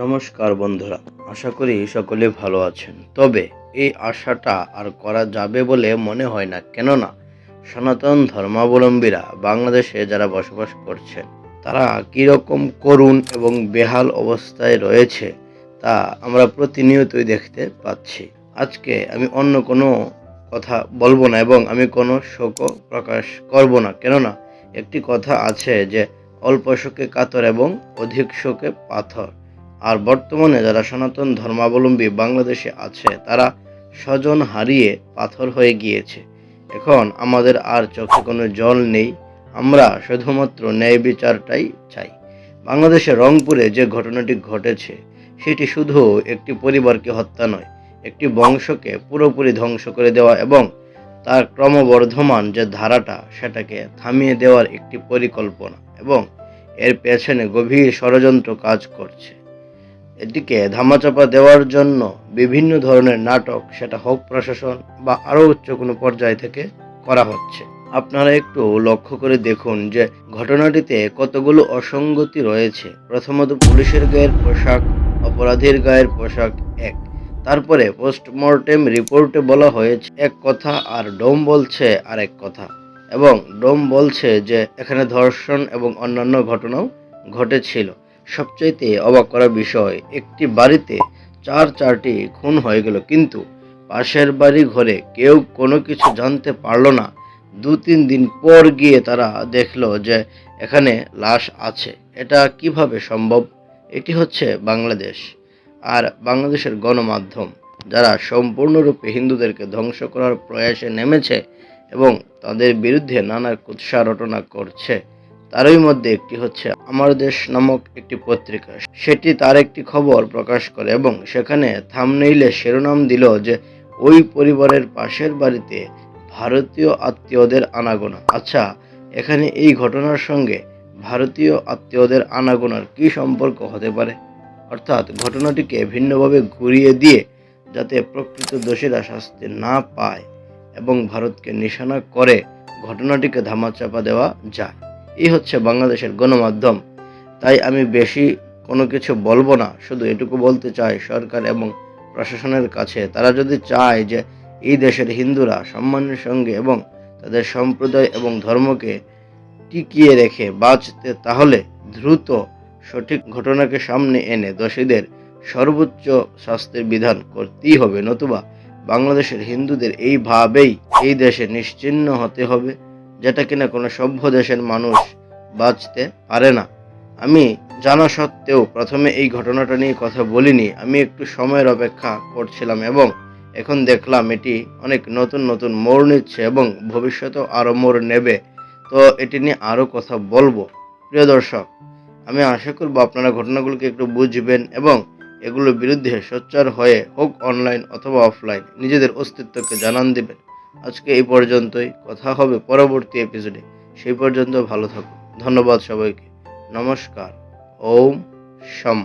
নমস্কার বন্ধুরা, আশা করি সকলে ভালো আছেন। তবে এই আশাটা আর করা যাবে বলে মনে হয় না, কেননা সনাতন ধর্মাবলম্বীরা বাংলাদেশে যারা বসবাস করছেন তারা কীরকম করুণ এবং বেহাল অবস্থায় রয়েছে তা আমরা প্রতিনিয়তই দেখতে পাচ্ছি। আজকে আমি অন্য কোনো কথা বলবো না এবং আমি কোনো শোকও প্রকাশ করব না, কেননা একটি কথা আছে যে অল্প শোকে কাতর এবং অধিক শোকে পাথর। আর বর্তমানে যারা সনাতন ধর্মাবলম্বী বাংলাদেশে আছে তারা স্বজন হারিয়ে পাথর হয়ে গিয়েছে। এখন আমাদের আর চোখে কোনো জল নেই, আমরা শুধুমাত্র ন্যায় বিচারটাই চাই। বাংলাদেশের রংপুরে যে ঘটনাটি ঘটেছে সেটি শুধু একটি পরিবারকে হত্যা নয়, একটি বংশকে পুরোপুরি ধ্বংস করে দেওয়া এবং তার ক্রমবর্ধমান যে ধারাটা সেটাকে থামিয়ে দেওয়ার একটি পরিকল্পনা, এবং এর পেছনে গভীর ষড়যন্ত্র কাজ করছে। এটিকে ধামাচাপা দেওয়ার জন্য বিভিন্ন ধরনের নাটক, সেটা হোক প্রশাসন বা আরও উচ্চ কোনো পর্যায় থেকে করা হচ্ছে। আপনারা একটু লক্ষ্য করে দেখুন যে ঘটনাটিতে কতগুলো অসঙ্গতি রয়েছে। প্রথমত পুলিশের গায়ের পোশাক, অপরাধীর গায়ের পোশাক এক, তারপরে পোস্টমর্টেম রিপোর্টে বলা হয়েছে এক কথা আর ডোম বলছে আরেক কথা, এবং ডোম বলছে যে এখানে ধর্ষণ এবং অন্যান্য ঘটনাও ঘটেছিল। সবচাইতে অবাক করা বিষয়, একটি বাড়িতে চারটি খুন হয়ে গেল, কিন্তু পাশের বাড়ি ঘরে কেউ কোনো কিছু জানতে পারল না। 2-3 দিন পর গিয়ে তারা দেখলো যে এখানে লাশ আছে। এটা কিভাবে সম্ভব? এটি হচ্ছে বাংলাদেশ। আর বাংলাদেশের গণমাধ্যম যারা সম্পূর্ণরূপে হিন্দুদেরকে ধ্বংস করার প্রয়াসে নেমেছে এবং তাদের বিরুদ্ধে নানা কুৎসা রটনা করছে, তারই মধ্যে একটি হচ্ছে আমার দেশ নামক একটি পত্রিকা। সেটি তার একটি খবর প্রকাশ করে এবং সেখানে থাম্বনেইলে শিরোনাম দিল যে ওই পরিবারের পাশের বাড়িতে ভারতীয় আত্মীয়দের আনাগোনা। আচ্ছা, এখানে এই ঘটনার সঙ্গে ভারতীয় আত্মীয়দের আনাগোনার কি সম্পর্ক হতে পারে? অর্থাৎ ঘটনাটিকে ভিন্নভাবে ঘুরিয়ে দিয়ে যাতে প্রকৃত দোষীরা শাস্তি না পায় এবং ভারতকে নিশানা করে ঘটনাটিকে ধামাচাপা দেওয়া যায়। এই হচ্ছে বাংলাদেশের গণমাধ্যম। তাই আমি বেশি কোনো কিছু বলবো না, শুধু এটুকু বলতে চাই সরকার এবং প্রশাসনের কাছে, তারা যদি চায় যে এই দেশের হিন্দুরা সম্মানের সঙ্গে এবং তাদের সম্প্রদায় এবং ধর্মকে টিকিয়ে রেখে বাঁচতে, তাহলে দ্রুত সঠিক ঘটনাকে সামনে এনে দোষীদের সর্বোচ্চ শাস্তির বিধান করতেই হবে, নতুবা বাংলাদেশের হিন্দুদের এইভাবেই এই দেশে নিশ্চিহ্ন হতে হবে, যেটা কিনা কোনো সভ্য দেশের মানুষ বাঁচতে পারে না। আমি জানা সত্ত্বেও প্রথমে এই ঘটনাটা নিয়ে কথা বলিনি, আমি একটু সময়ের অপেক্ষা করছিলাম এবং এখন দেখলাম এটি অনেক নতুন মোড় নিচ্ছে এবং ভবিষ্যতেও আরও মোড় নেবে। তো এটি নিয়ে আরও কথা বলবো। প্রিয় দর্শক, আমি আশা করব আপনারা ঘটনাগুলোকে একটু বুঝবেন এবং এগুলোর বিরুদ্ধে সোচ্চার হয়ে, হোক অনলাইন অথবা অফলাইন, নিজেদের অস্তিত্বকে জানান দিবেন। আজকে এই পর্যন্তই, কথা হবে পরবর্তী এপিসোডে। সেই পর্যন্ত ভালো থাকুন। ধন্যবাদ সবাইকে। নমস্কার। ওম শম।